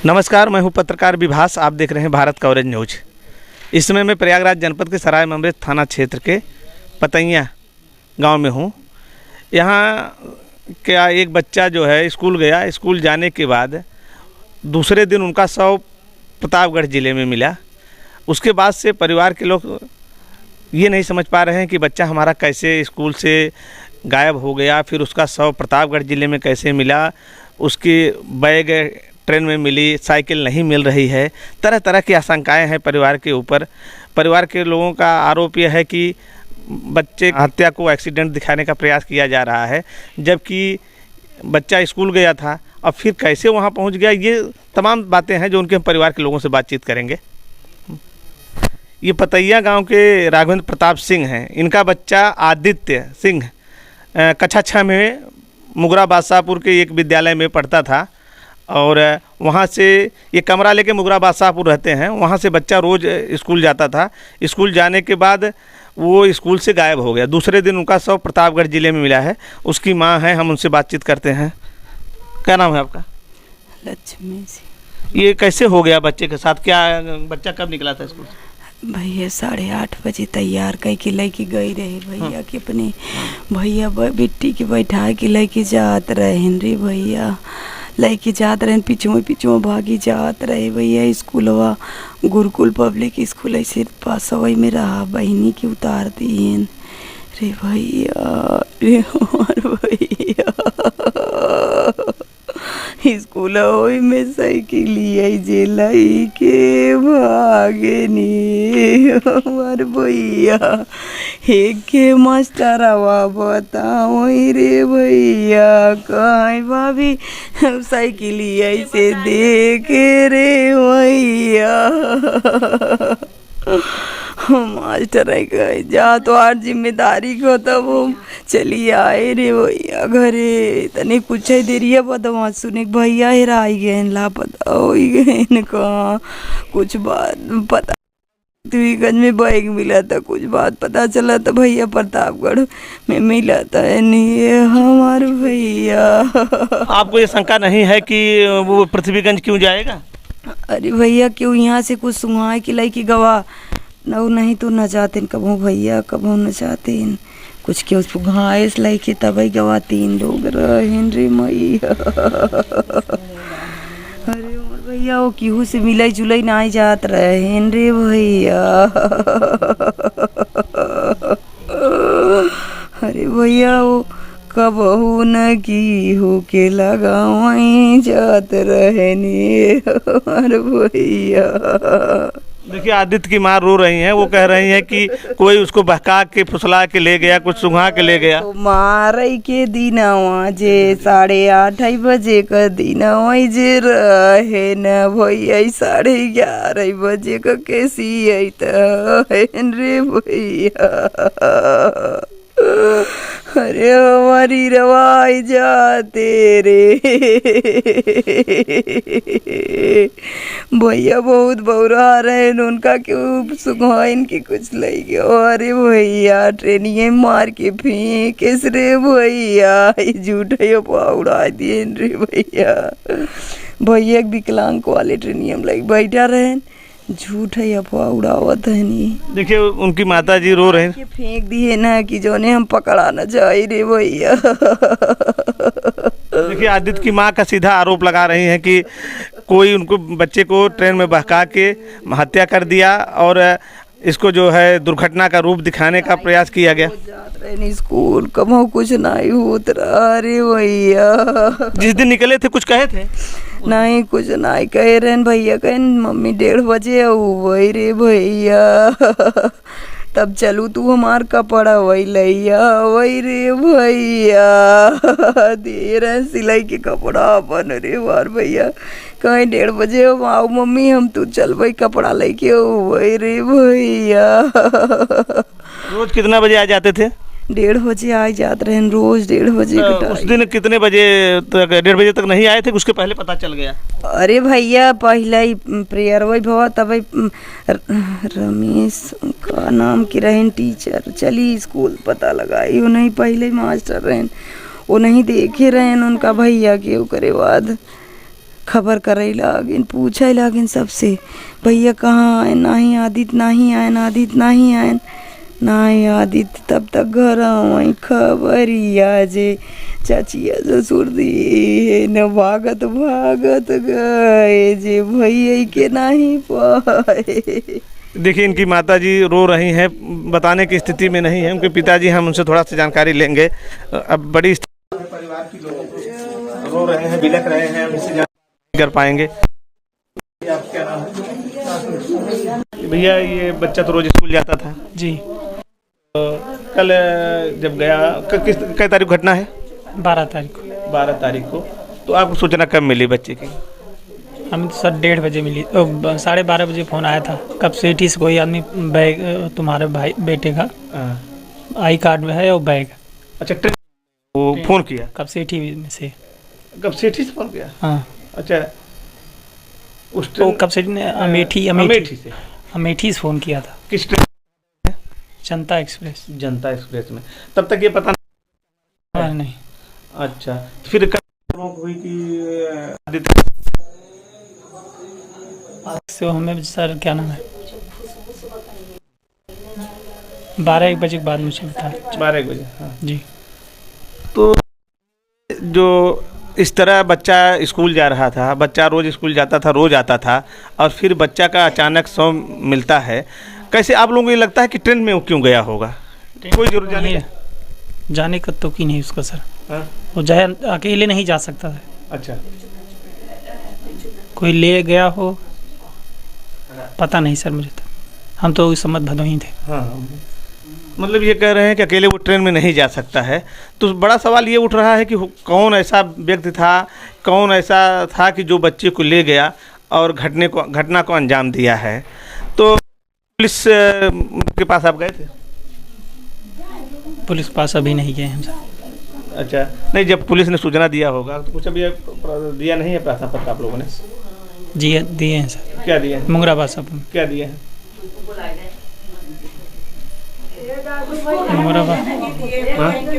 नमस्कार, मैं हूं पत्रकार विभास। आप देख रहे हैं भारत कवरेज न्यूज। इस समय मैं प्रयागराज जनपद के सराय ममरेज थाना क्षेत्र के पतैया गांव में हूं। यहां क्या एक बच्चा जो है स्कूल गया, स्कूल जाने के बाद दूसरे दिन उनका शव प्रतापगढ़ ज़िले में मिला। उसके बाद से परिवार के लोग ये नहीं समझ पा रहे हैं कि बच्चा हमारा कैसे स्कूल से गायब हो गया, फिर उसका शव प्रतापगढ़ ज़िले में कैसे मिला, उसकी बैग ट्रेन में मिली, साइकिल नहीं मिल रही है। तरह तरह की आशंकाएं हैं परिवार के ऊपर। परिवार के लोगों का आरोप यह है कि बच्चे हत्या को एक्सीडेंट दिखाने का प्रयास किया जा रहा है, जबकि बच्चा स्कूल गया था। अब फिर कैसे वहां पहुंच गया, ये तमाम बातें हैं जो उनके परिवार के लोगों से बातचीत करेंगे। ये पतैया गांव के राघवेंद्र प्रताप सिंह हैं। इनका बच्चा आदित्य सिंह कक्षा 6 में मुगरा बादशाहपुर के एक विद्यालय में पढ़ता था और वहाँ से ये कमरा लेके मुगरा बादशाहपुर रहते हैं। वहाँ से बच्चा रोज़ स्कूल जाता था। स्कूल जाने के बाद वो स्कूल से गायब हो गया। दूसरे दिन उनका शव प्रतापगढ़ ज़िले में मिला है। उसकी माँ है, हम उनसे बातचीत करते हैं। क्या नाम है आपका? लक्ष्मी जी। ये कैसे हो गया बच्चे के साथ? क्या बच्चा कब निकला था स्कूल से? भैया 8:30 बजे तैयार कई के लड़की गई रही भैया के अपने भैया बिट्टी के बैठा के लड़की जात रहे रे भैया। लड़की जात रहे पिछुआ भागी जात रहे भैया। स्कूलवा गुरुकुल पब्लिक स्कूल ऐसे पासवई में रहा, बहनी की उतार दिए रे भैया रे हमार भैया। स्कूल में साइकिलिया जे लाई के भागे नी हमार भैया। एक के मास्टरवा बताओ रे भैया, कहीं भाभी साइकिलिया से देखे रे भैया। मास्टर गए जा तो आर जिम्मेदारी को तब हम चली आए रे भैया घरे। तने कुछ ही देरिया बदमा सुने भैया हेराई गए, लापता हो गए कहाँ कुछ बात पता गंज में बैग मिला था। कुछ बात पता चला तो भैया प्रतापगढ़ में मिला था। नहीं हमारे भैया। आपको ये शंका नहीं है कि वो पृथ्वीगंज क्यों जाएगा? अरे भैया क्यों यहाँ से कुछ सुहाए कि लड़की गवा नहीं तो न जाते कबो भैया, कबो न जाते कुछ के उस घायस लड़की तभी गवा 3 लोग रहे रे मैया। अरे और भैया वो केहू से मिलाई जुलाई ना जात रहे रे भैया। अरे भैया वो कबहू न की हो के लगाई जात रहे नी अरे भैया। देखिए, आदित्य की माँ रो रही हैं। वो कह रही हैं कि कोई उसको बहका के फुसला के ले गया, कुछ सुंघा के ले गया। तो मारई के दिनवा जे 8:30 बजे का दिनवा जे रहे न भैया 11:30 बजे का कैसी आई रे भैया। अरे हमारी रवाई जाते रे भैया। बहुत बौरा रहे उनका क्यों सुहाइन की कुछ लई गया। अरे भैया ट्रेनिए मार के फेंकेस रे भैया। झूठे उड़ा दिए रे भैया। भैया विकलांग वाले ट्रेनियम लग बैठा रहे, झूठ है अफवाह उड़ावत है। नहीं देखिए, उनकी माता जी रो रहे हैं। फेंक दिए ना कि जोने हम पकड़ा न जाए रे भैया। देखिए, आदित्य की माँ का सीधा आरोप लगा रही हैं कि कोई उनको बच्चे को ट्रेन में बहका के हत्या कर दिया और इसको जो है दुर्घटना का रूप दिखाने का प्रयास किया गया। स्कूल कबो कुछ नहीं होत रहा रे भैया। जिस दिन निकले थे कुछ कहे थे? नहीं कुछ नहीं कहे रहे भैया। कहे मम्मी 1:30 बजे वही रे भैया। तब चलू तू हमार कपड़ा वही लैया वही रे भैया। दे रहे सिलाई के कपड़ा अपन रे वार भैया। कहीं 1:30 बजे आओ मम्मी हम तू चल भाई कपड़ा लेके वही रे भैया। रोज कितना बजे आ जाते थे? 1:30 बजे आ जाते रहे रोज 1:30 बजे। उस दिन कितने बजे तक? 1:30 बजे तक नहीं आए थे? उसके पहले पता चल गया? अरे भैया पहले ही प्रेयर वही भवा तब रमेश का नाम की रहन टीचर चली स्कूल पता लगाई। वो नहीं पहले मास्टर रहन वो नहीं देखे रहन उनका भैया के ओकरे बाद खबर करे लागिन, पूछे लागिन सबसे, भैया कहाँ आए, नहीं आदित्य नहीं आयन, आदित्य नहीं आयन, नहीं आदित्य तब तक घर आई खबर ही आजे चाचिया ससुर दिए न भागत भागत गए जे भैया के नहीं पाए। देखिए इनकी माता जी रो रही हैं, बताने की स्थिति में नहीं है उनके पिताजी, हम उनसे थोड़ा सा जानकारी लेंगे। अब बड़ी परिवार की लोग रो रहे हैं, बिलख रहे हैं, इससे जानकारी कर पाएंगे। आप क्या नाम है? भैया ये बच्चा तो रोज स्कूल जाता था जी। कल जब गया किस कई तारीख घटना है? 12 तारीख को। 12 तारीख को। तो आपको सूचना कब मिली बच्चे की? हमें तो सर 1:30 बजे मिली, 12:30 बजे फ़ोन आया था। कब सिटी से कोई आदमी बैग तुम्हारे भाई बेटे का आई कार्ड में है और बैग। अच्छा ट्रेन वो फ़ोन किया? कब सिटी में से। कब सिटी से फ़ोन किया? हाँ। अच्छा उस तो कब सिटी ने अमेठी से फ़ोन किया था। किस ट्रेन? जनता एक्सप्रेस। जनता एक्सप्रेस में। तब तक ये पता नहीं। अच्छा तो फिर हुई कि तो हमें सर क्या नाम है 12-1 बजे के बाद मुझे बताया। 12 बजे। हाँ जी। तो जो इस तरह बच्चा स्कूल जा रहा था, बच्चा रोज़ स्कूल जाता था, रोज़ आता था, और फिर बच्चा का अचानक शव मिलता है, कैसे आप लोगों को ये लगता है कि ट्रेन में वो क्यों गया होगा? कोई जरूर जाने का तो की नहीं उसका सर। हाँ? वो जाए अकेले नहीं जा सकता था। अच्छा कोई ले गया हो पता नहीं सर मुझे तो, हम तो उस समय भदोही थे। हाँ मतलब ये कह रहे हैं कि अकेले वो ट्रेन में नहीं जा सकता है। तो बड़ा सवाल ये उठ रहा है कि कौन ऐसा व्यक्ति था, कौन ऐसा था कि जो बच्चे को ले गया और घटना को अंजाम दिया है। तो पुलिस के पास आप गए थे? पुलिस के पास अभी नहीं गए हम सर। अच्छा नहीं, जब पुलिस ने सूचना दिया होगा तो कुछ अभी दिया नहीं है प्रार्थना पत्र आप लोगों ने? जी दिए हैं सर। क्या दिए हैं? मुंगराबाद सब क्या दिए हैं? मुंगराबाद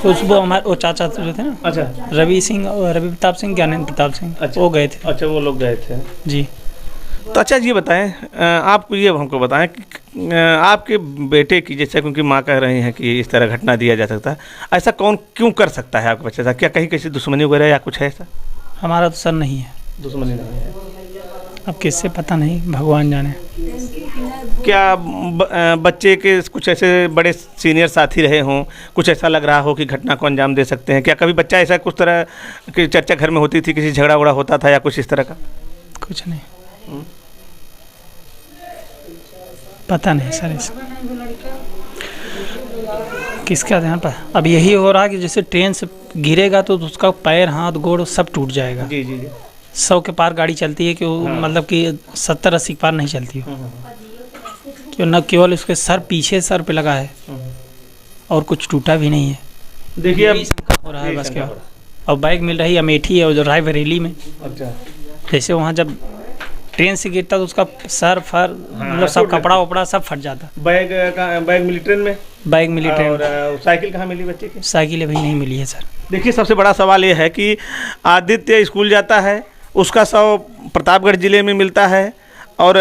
खुशबू हमारे वो चाचा जो थे ना। अच्छा रवि सिंह और रवि प्रताप सिंह, ज्ञानेंद्र प्रताप सिंह। अच्छा वो गए थे। अच्छा वो लोग गए थे जी। तो अच्छा ये बताएं, आप ये हमको बताएं कि आपके बेटे की, जैसे क्योंकि माँ कह रही हैं कि इस तरह घटना दिया जा सकता है, ऐसा कौन क्यों कर सकता है आपके बच्चे साथ? क्या कहीं किसी दुश्मनी वगैरह या कुछ है ऐसा? हमारा तो सर नहीं है दुश्मनी नहीं है। अब किससे पता नहीं, भगवान जाने। क्या बच्चे के कुछ ऐसे बड़े सीनियर साथी रहे हों, कुछ ऐसा लग रहा हो कि घटना को अंजाम दे सकते हैं? क्या कभी बच्चा ऐसा कुछ तरह की चर्चा घर में होती थी, किसी झगड़ा वगड़ा होता था या कुछ इस तरह का? कुछ नहीं पता नहीं सर इसका किसका ध्यान पर। अब यही हो रहा है कि जैसे ट्रेन से गिरेगा तो उसका पैर हाथ गोड़ सब टूट जाएगा। जी जी जी। 100 के पार गाड़ी चलती है कि वो मतलब कि 70-80 के पार नहीं चलती हो। क्यों न केवल उसके सर पीछे सर पे लगा है और कुछ टूटा भी नहीं है। देखिए अब हो रहा है बस क्या। और बाइक मिल रही अमेठी और जो रायबरेली में। अच्छा जैसे वहाँ जब ट्रेन से गिरता तो उसका सर फर मतलब सब कपड़ा वपड़ा सब फट जाता। बैग मिली ट्रेन में? बैग मिली ट्रेन। और साइकिल कहाँ मिली बच्चे की? साइकिल अभी नहीं मिली है सर। देखिए सबसे बड़ा सवाल ये है कि आदित्य स्कूल जाता है, उसका शव प्रतापगढ़ ज़िले में मिलता है और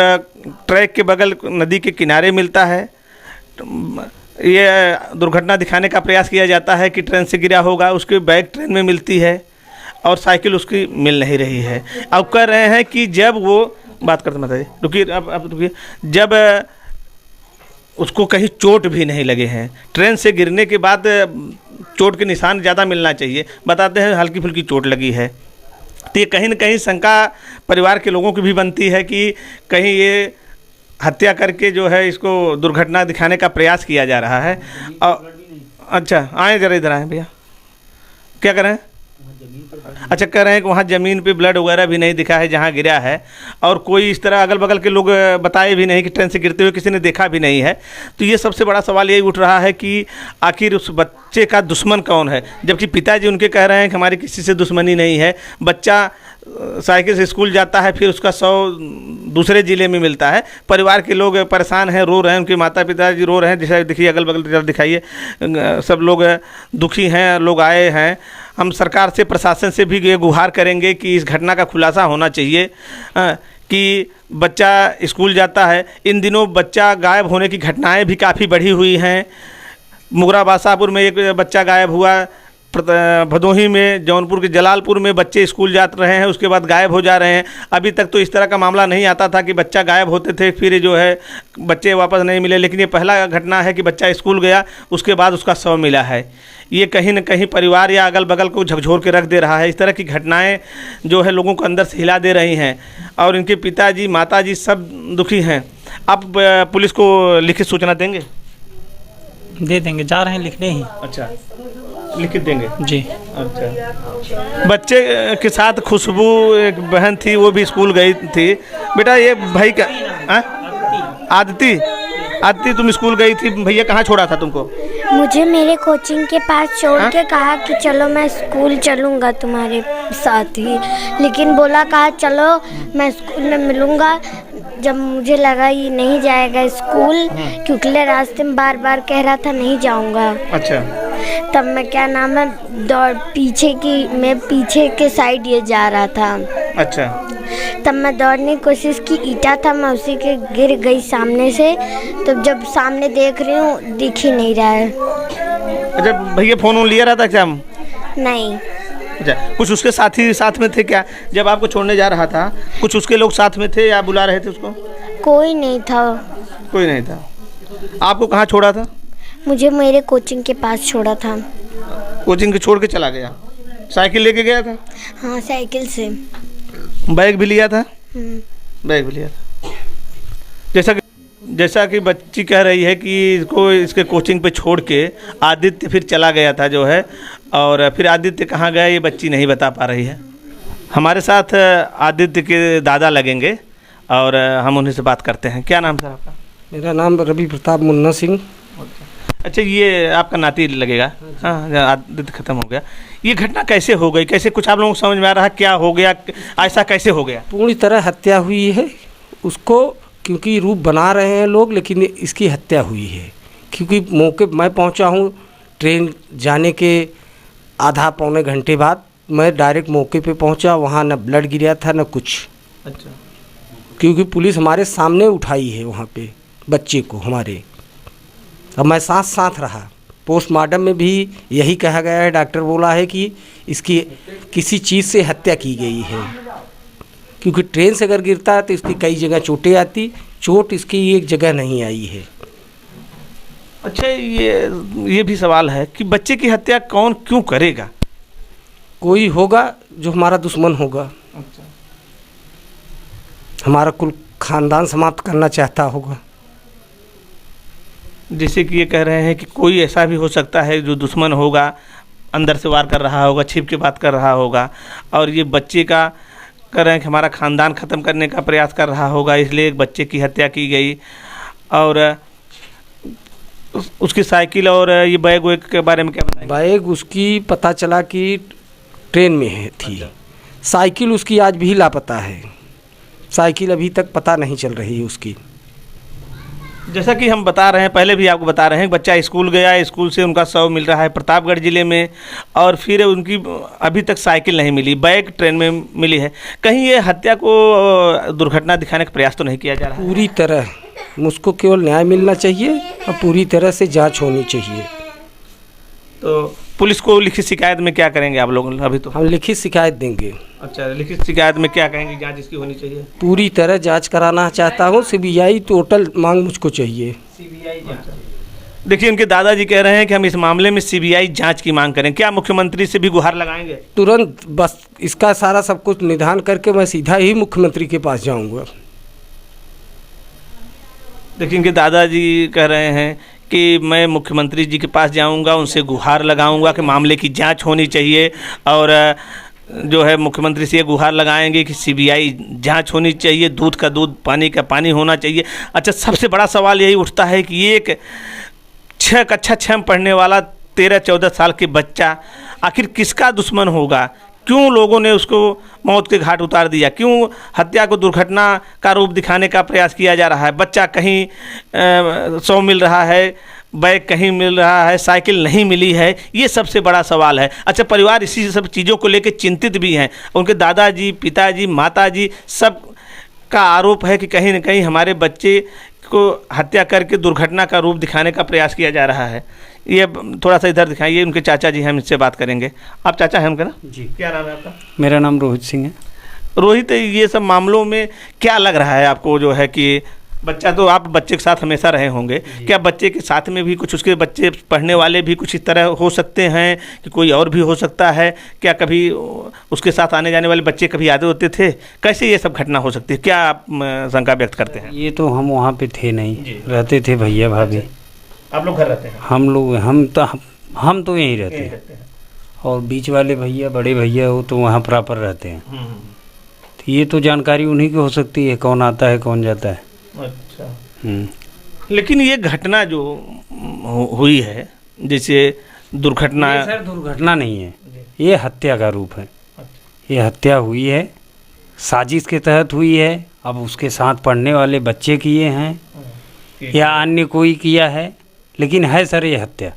ट्रैक के बगल नदी के किनारे मिलता है। ये दुर्घटना दिखाने का प्रयास किया जाता है कि ट्रेन से गिरा होगा, उसकी बैग ट्रेन में मिलती है और साइकिल उसकी मिल नहीं रही है। अब कह रहे हैं कि जब वो बात करते बताइए, रुकिए अब रुकिए, जब उसको कहीं चोट भी नहीं लगे हैं, ट्रेन से गिरने के बाद चोट के निशान ज़्यादा मिलना चाहिए, बताते हैं हल्की फुल्की चोट लगी है। तो ये कहीं न कहीं शंका परिवार के लोगों की भी बनती है कि कहीं ये हत्या करके जो है इसको दुर्घटना दिखाने का प्रयास किया जा रहा है। और अच्छा आए जरा इधर आए भैया, क्या कर रहे हैं? अच्छा कह रहे हैं कि वहाँ ज़मीन पे ब्लड वगैरह भी नहीं दिखा है जहाँ गिरा है, और कोई इस तरह अगल बगल के लोग बताए भी नहीं कि ट्रेन से गिरते हुए किसी ने देखा भी नहीं है। तो ये सबसे बड़ा सवाल यही उठ रहा है कि आखिर उस बच्चे का दुश्मन कौन है, जबकि पिताजी उनके कह रहे हैं कि हमारी किसी से दुश्मनी नहीं है। बच्चा साइकिल से स्कूल जाता है, फिर उसका शव दूसरे ज़िले में मिलता है। परिवार के लोग परेशान हैं, रो रहे हैं, उनके माता पिताजी रो रहे हैं। जैसे देखिए अगल बगल दिखाइए, सब लोग दुखी हैं, लोग आए हैं। हम सरकार से, प्रशासन से भी ये गुहार करेंगे कि इस घटना का खुलासा होना चाहिए कि बच्चा स्कूल जाता है। इन दिनों बच्चा गायब होने की घटनाएं भी काफ़ी बढ़ी हुई हैं। मुगरा बासापुर में एक बच्चा गायब हुआ, भदोही में, जौनपुर के जलालपुर में बच्चे स्कूल जा रहे हैं, उसके बाद गायब हो जा रहे हैं। अभी तक तो इस तरह का मामला नहीं आता था कि बच्चा गायब होते थे फिर जो है बच्चे वापस नहीं मिले, लेकिन ये पहला घटना है कि बच्चा स्कूल गया उसके बाद उसका शव मिला है। ये कहीं न कहीं परिवार या अगल बगल को झकझोर के रख दे रहा है। इस तरह की घटनाएं जो है लोगों को अंदर से हिला दे रही हैं और इनके पिताजी, माताजी सब दुखी हैं। आप पुलिस को लिखित सूचना देंगे? दे देंगे, जा रहे हैं लिखने ही। अच्छा, लिखित देंगे जी। अच्छा, बच्चे के साथ खुशबू एक बहन थी, वो भी स्कूल गई थी। बेटा ये भाई का आदिति, आदिति तुम स्कूल गई थी, भैया कहाँ छोड़ा था तुमको? मुझे मेरे कोचिंग के पास छोड़ के कहा कि चलो मैं स्कूल चलूँगा तुम्हारे साथ ही, लेकिन बोला कहा चलो मैं स्कूल में मिलूँगा। जब मुझे लगा ये नहीं जाएगा स्कूल, क्योंकि रास्ते में बार बार कह रहा था नहीं जाऊँगा। अच्छा, तब मैं क्या नाम है मैं पीछे के साइड ये जा रहा था। अच्छा, तब मैं दौड़ने की कोशिश की, ईटा था, मैं उसी के गिर गई सामने से। तो जब सामने देख रही हूँ दिख ही नहीं रहा है। अच्छा, भैया फोन लिया रहा था क्या? नहीं। अच्छा, कुछ उसके साथी साथ में थे क्या जब आपको छोड़ने जा रहा था? कुछ उसके लोग साथ में थे या बुला रहे थे उसको? कोई नहीं था। कोई नहीं था। आपको कहाँ छोड़ा था? मुझे मेरे कोचिंग के पास छोड़ा था। कोचिंग के छोड़ के चला गया? साइकिल लेके गया था? हाँ, साइकिल से। बैग भी लिया था? बैग भी लिया था। जैसा कि बच्ची कह रही है कि इसको इसके कोचिंग पे छोड़ के आदित्य फिर चला गया था जो है, और फिर आदित्य कहाँ गया ये बच्ची नहीं बता पा रही है। हमारे साथ आदित्य के दादा लगेंगे और हम उन्हीं से बात करते हैं। क्या नाम सर आपका? मेरा नाम रवि प्रताप मुन्ना सिंह। अच्छा, ये आपका नाती लगेगा? हाँ, आदित्य खत्म हो गया। ये घटना कैसे हो गई, कैसे कुछ आप लोगों को समझ में आ रहा है क्या हो गया, ऐसा कैसे हो गया? पूरी तरह हत्या हुई है उसको, क्योंकि रूप बना रहे हैं लोग, लेकिन इसकी हत्या हुई है। क्योंकि मौके मैं पहुंचा हूं ट्रेन जाने के आधा पौने घंटे बाद, मैं डायरेक्ट मौके पे पहुंचा। वहां न ब्लड गिरा था न कुछ। अच्छा, क्योंकि पुलिस हमारे सामने उठाई है वहाँ पे बच्चे को हमारे। अब मैं साथ साथ रहा। पोस्टमार्टम में भी यही कहा गया है, डॉक्टर बोला है कि इसकी किसी चीज़ से हत्या की गई है। क्योंकि ट्रेन से अगर गिरता है तो इसकी कई जगह चोटें आती, चोट इसकी एक जगह नहीं आई है। अच्छा, ये भी सवाल है कि बच्चे की हत्या कौन क्यों करेगा? कोई होगा जो हमारा दुश्मन होगा। अच्छा, हमारा कुल खानदान समाप्त करना चाहता होगा। जैसे कि ये कह रहे हैं कि कोई ऐसा भी हो सकता है जो दुश्मन होगा, अंदर से वार कर रहा होगा, छिप के बात कर रहा होगा, और ये बच्चे का कर रहे हैं कि हमारा ख़ानदान ख़त्म करने का प्रयास कर रहा होगा, इसलिए एक बच्चे की हत्या की गई। और उसकी साइकिल और ये बैग वैग के बारे में क्या बताएंगे? बैग उसकी पता चला कि ट्रेन में है थी। साइकिल उसकी आज भी लापता है। साइकिल अभी तक पता नहीं चल रही है उसकी। जैसा कि हम बता रहे हैं, पहले भी आपको बता रहे हैं, बच्चा स्कूल गया, स्कूल से उनका शव मिल रहा है प्रतापगढ़ ज़िले में, और फिर उनकी अभी तक साइकिल नहीं मिली, बैग ट्रेन में मिली है। कहीं ये हत्या को दुर्घटना दिखाने का प्रयास तो नहीं किया जा रहा है? पूरी तरह मुझको केवल न्याय मिलना चाहिए और पूरी तरह से जांच होनी चाहिए। तो पुलिस को लिखित शिकायत में क्या करेंगे आप लोग अभी? तो हम लिखित शिकायत देंगे। अच्छा, लिखित शिकायत में क्या कहेंगे? जांच इसकी होनी चाहिए, पूरी तरह जांच कराना चाहता हूँ। सीबीआई टोटल मांग मुझको चाहिए। सीबीआई जांच। देखिए, इनके दादाजी कह रहे हैं कि हम इस मामले में सीबीआई जांच की मांग करें। क्या मुख्यमंत्री से भी गुहार लगाएंगे? तुरंत बस इसका सारा सब कुछ निदान करके मैं सीधा ही मुख्यमंत्री के पास जाऊँगा। देखिए, इनके दादाजी कह रहे हैं कि मैं मुख्यमंत्री जी के पास जाऊंगा, उनसे गुहार लगाऊंगा कि मामले की जांच होनी चाहिए, और जो है मुख्यमंत्री से ये गुहार लगाएंगे कि सीबीआई जांच होनी चाहिए, दूध का दूध, पानी का पानी होना चाहिए। अच्छा, सबसे बड़ा सवाल यही उठता है कि ये एक 6 कक्षा 6 में पढ़ने वाला 13-14 साल के बच्चा आखिर किसका दुश्मन होगा? क्यों लोगों ने उसको मौत के घाट उतार दिया? क्यों हत्या को दुर्घटना का रूप दिखाने का प्रयास किया जा रहा है? बच्चा कहीं शव मिल रहा है, बैग कहीं मिल रहा है, साइकिल नहीं मिली है, ये सबसे बड़ा सवाल है। अच्छा, परिवार इसी सब चीज़ों को लेकर चिंतित भी हैं। उनके दादाजी, पिताजी, माताजी सब का आरोप है कि कहीं न कहीं हमारे बच्चे को हत्या करके दुर्घटना का रूप दिखाने का प्रयास किया जा रहा है। ये थोड़ा सा इधर दिखाइए, उनके चाचा जी, हम इनसे बात करेंगे। आप चाचा हैं उनका ना? जी। क्या नाम है आपका? मेरा नाम रोहित सिंह है। रोहित, ये सब मामलों में क्या लग रहा है आपको, जो है कि बच्चा, तो आप बच्चे के साथ हमेशा रहे होंगे, क्या बच्चे के साथ में भी कुछ, उसके बच्चे पढ़ने वाले भी कुछ इस तरह हो सकते हैं कि कोई और भी हो सकता है? क्या कभी उसके साथ आने जाने वाले बच्चे कभी आते होते थे? कैसे ये सब घटना हो सकती है, क्या आप शंका व्यक्त करते हैं? ये तो हम वहाँ पे थे नहीं, रहते थे भैया भाभी। आप लोग घर रहते हैं? हम तो यहीं रहते हैं, और बीच वाले भैया, बड़े भैया, वो तो वहाँ प्रॉपर रहते हैं। तो ये तो जानकारी उन्हीं की हो सकती है, कौन आता है कौन जाता है। अच्छा। लेकिन ये घटना जो हुई है, जैसे दुर्घटना, ये सर दुर्घटना नहीं है, ये हत्या का रूप है। ये हत्या हुई है, साजिश के तहत हुई है। अब उसके साथ पढ़ने वाले बच्चे किए हैं या अन्य कोई किया है, लेकिन है सर ये हत्या।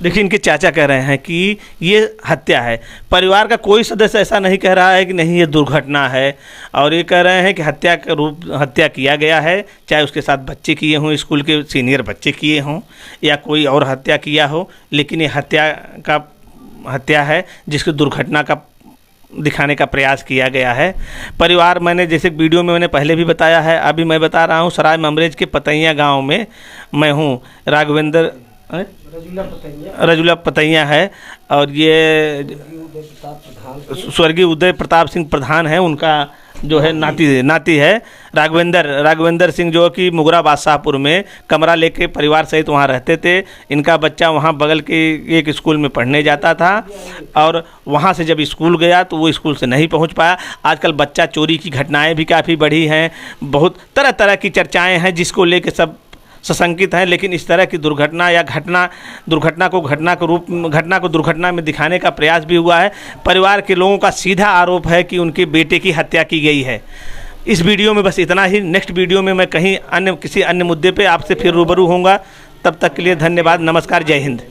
देखिए, इनके चाचा कह रहे हैं कि ये हत्या है। परिवार का कोई सदस्य ऐसा नहीं कह रहा है कि नहीं ये दुर्घटना है, और ये कह रहे हैं कि हत्या का रूप, हत्या किया गया है, चाहे उसके साथ बच्चे किए हों, स्कूल के सीनियर बच्चे किए हों, या कोई और हत्या किया हो, लेकिन ये हत्या है जिसकी दुर्घटना का दिखाने का प्रयास किया गया है। परिवार, मैंने जैसे वीडियो में मैंने पहले भी बताया है, अभी मैं बता रहा हूँ, सराय ममरेज के पतैया गाँव में मैं हूँ। राघवेंद्र रजुला पतैया है, और ये स्वर्गीय उदय प्रताप सिंह प्रधान है, उनका जो है नाती है राघवेंद्र सिंह, जो कि मुगरा बादशाहपुर में कमरा लेके परिवार सहित वहाँ रहते थे। इनका बच्चा वहाँ बगल के एक स्कूल में पढ़ने जाता था, और वहाँ से जब स्कूल गया तो वो स्कूल से नहीं पहुँच पाया। आजकल बच्चा चोरी की घटनाएं भी काफ़ी बढ़ी हैं, बहुत तरह तरह की चर्चाएं हैं जिसको लेके सब सशंकित हैं। लेकिन इस तरह की दुर्घटना या दुर्घटना को दुर्घटना में दिखाने का प्रयास भी हुआ है। परिवार के लोगों का सीधा आरोप है कि उनके बेटे की हत्या की गई है। इस वीडियो में बस इतना ही। नेक्स्ट वीडियो में मैं किसी अन्य मुद्दे पे आपसे फिर रूबरू होऊंगा। तब तक के लिए धन्यवाद, नमस्कार, जय हिंद।